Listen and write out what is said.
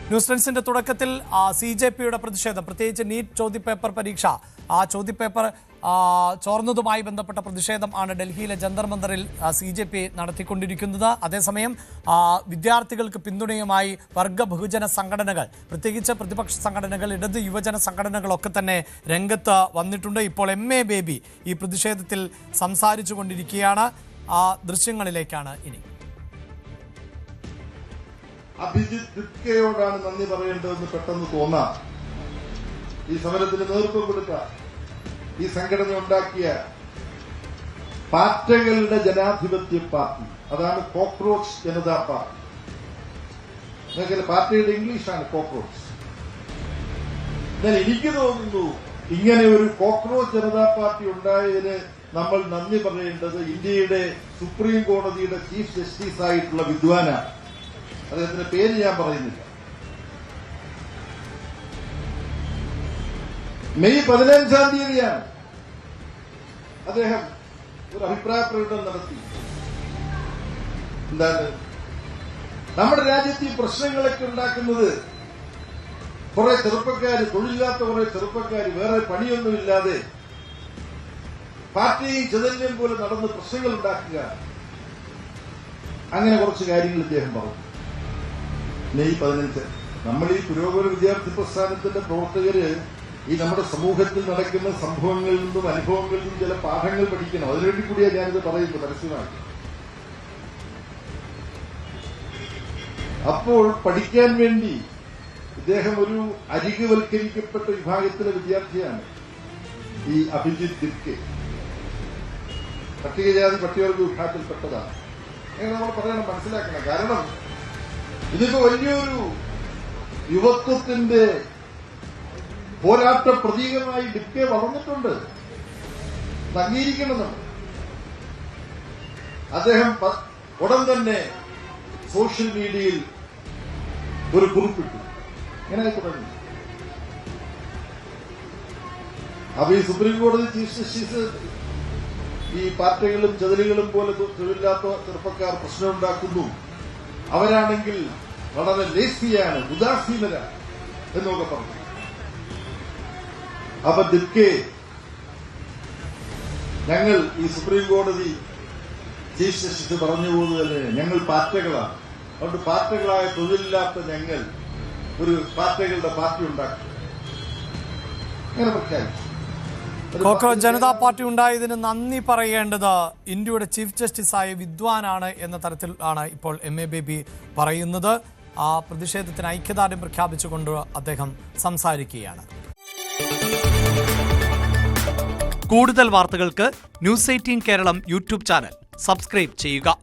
News ടെൻസിന്റെ തുടക്കത്തിൽ CJPയുടെ പ്രതിഷേധം, പ്രത്യേകിച്ച് നീറ്റ് ചോദ്യപേപ്പർ പരീക്ഷ, ആ ചോദ്യപേപ്പർ ചോർന്നതുമായി ബന്ധപ്പെട്ട പ്രതിഷേധം ആണ് ഡൽഹിയിലെ ജന്തർ മന്ദറിൽ CJP നടത്തിക്കൊണ്ടിരിക്കുന്നത്. അതേസമയം വിദ്യാർത്ഥികൾക്ക് പിന്തുണയുമായി വർഗ ബഹുജന സംഘടനകൾ, പ്രത്യേകിച്ച് പ്രതിപക്ഷ സംഘടനകൾ, ഇടത് യുവജന സംഘടനകളൊക്കെ തന്നെ രംഗത്ത് വന്നിട്ടുണ്ട്. ഇപ്പോൾ MA ബേബി ഈ പ്രതിഷേധത്തിൽ സംസാരിച്ചു കൊണ്ടിരിക്കുകയാണ്. ആ ദൃശ്യങ്ങളിലേക്കാണ് ഇനി. അഭിജിത്ത് ദിപ്കയോടാണ് നന്ദി പറയേണ്ടതെന്ന് പെട്ടെന്ന് തോന്നാം. ഈ സമരത്തിന് നേതൃത്വം കൊടുത്ത, ഈ സംഘടന ഉണ്ടാക്കിയ പാർട്ടികളുടെ ജനാധിപത്യ പാർട്ടി, അതാണ് കോക്രോച്ച് ജനതാ പാർട്ടി. നിങ്ങൾക്ക് പാർട്ടിയുടെ ഇംഗ്ലീഷാണ് കോക്രോച്ച്. എന്നാൽ എനിക്ക് തോന്നുന്നു ഇങ്ങനെ ഒരു കോക്രോച്ച് ജനതാ പാർട്ടി ഉണ്ടായതിന് നമ്മൾ നന്ദി പറയേണ്ടത് ഇന്ത്യയുടെ സുപ്രീം കോടതിയുടെ ചീഫ് ജസ്റ്റിസ് ആയിട്ടുള്ള വിദ്വാനാണ്. അദ്ദേഹത്തിന്റെ പേര് ഞാൻ പറയുന്നില്ല. മെയ് 15-ാം തീയതിയാണ് അദ്ദേഹം ഒരു അഭിപ്രായ പ്രകടനം നടത്തി. എന്താണ് നമ്മുടെ രാജ്യത്ത് ഈ പ്രശ്നങ്ങളൊക്കെ ഉണ്ടാക്കുന്നത്? കുറെ ചെറുപ്പക്കാര്, തൊഴിലില്ലാത്ത കുറെ ചെറുപ്പക്കാര് വേറെ പണിയൊന്നുമില്ലാതെ പാർട്ടിയും ചെതല്യം പോലെ നടന്ന് പ്രശ്നങ്ങൾ ഉണ്ടാക്കുക. അങ്ങനെ കുറച്ച് കാര്യങ്ങൾ ഇദ്ദേഹം പറഞ്ഞു. മെയ് 15 നമ്മൾ ഈ പുരോഗമന വിദ്യാർത്ഥി പ്രസ്ഥാനത്തിന്റെ പ്രവർത്തകര് ഈ നമ്മുടെ സമൂഹത്തിൽ നടക്കുന്ന സംഭവങ്ങളിൽ നിന്നും അനുഭവങ്ങളിൽ നിന്നും ചില പാഠങ്ങൾ പഠിക്കണം. അതിനുവേണ്ടി കൂടിയാണ് ഞാനിത് പറയുന്നത് പരസ്യമായി. അപ്പോൾ പഠിക്കാൻ വേണ്ടി ഇദ്ദേഹം ഒരു അരികുവൽക്കരിക്കപ്പെട്ട വിഭാഗത്തിലെ വിദ്യാർത്ഥിയാണ് ഈ അഭിജിത്ത് ദിപ്കെ. പട്ടികജാതി പട്ടികവർഗ വിഭാഗത്തിൽപ്പെട്ടതാണ്. അങ്ങനെ നമ്മൾ പറയണം, മനസ്സിലാക്കണം. കാരണം ഇതിപ്പോ വലിയൊരു യുവത്വത്തിന്റെ പോരാട്ട പ്രതീകമായി ദിപ്കെ വളർന്നിട്ടുണ്ട്. അംഗീകരിക്കണം നമ്മൾ. അദ്ദേഹം ഉടൻ തന്നെ സോഷ്യൽ മീഡിയയിൽ ഒരു കുറിപ്പിട്ടു. ഇങ്ങനെ തുടങ്ങി. അപ്പൊ ഈ സുപ്രീം കോടതി ചീഫ് ജസ്റ്റിസ് ഈ പാർട്ടികളും ചെതലുകളും പോലെ തൊഴിലില്ലാത്ത ചെറുപ്പക്കാർ പ്രശ്നമുണ്ടാക്കുന്നു, അവരാണെങ്കിൽ വളരെ ലേസിയാണ്, ഉദാസീനരാണ് എന്നൊക്കെ പറഞ്ഞു. അപ്പൊ ദിപ്കെ, ഞങ്ങൾ ഈ സുപ്രീം കോടതി ചീഫ് ജസ്റ്റിസ് പറഞ്ഞു പോകുന്നത് ഞങ്ങൾ പാർട്ടികളാണ്, അതുകൊണ്ട് പാർട്ടികളായ തൊഴിലില്ലാത്ത ഞങ്ങൾ ഒരു പാർട്ടികളുടെ പാർട്ടി ഉണ്ടാക്കി അങ്ങനെ പ്രഖ്യാപിച്ചു. കോക്രോച്ച് ജനതാ പാർട്ടി ഉണ്ടായതിന് നന്ദി പറയേണ്ടത് ഇന്ത്യയുടെ ചീഫ് ജസ്റ്റിസായ വിദ്വാനാണ് എന്ന തരത്തിലാണ് ഇപ്പോൾ MA ബേബി പറയുന്നത്. ആ പ്രതിഷേധത്തിന് ഐക്യദാർഢ്യം പ്രഖ്യാപിച്ചുകൊണ്ട് അദ്ദേഹം സംസാരിക്കുകയാണ്. കൂടുതൽ വാർത്തകൾക്ക് News 18 Keralam YouTube channel subscribe ചെയ്യുക.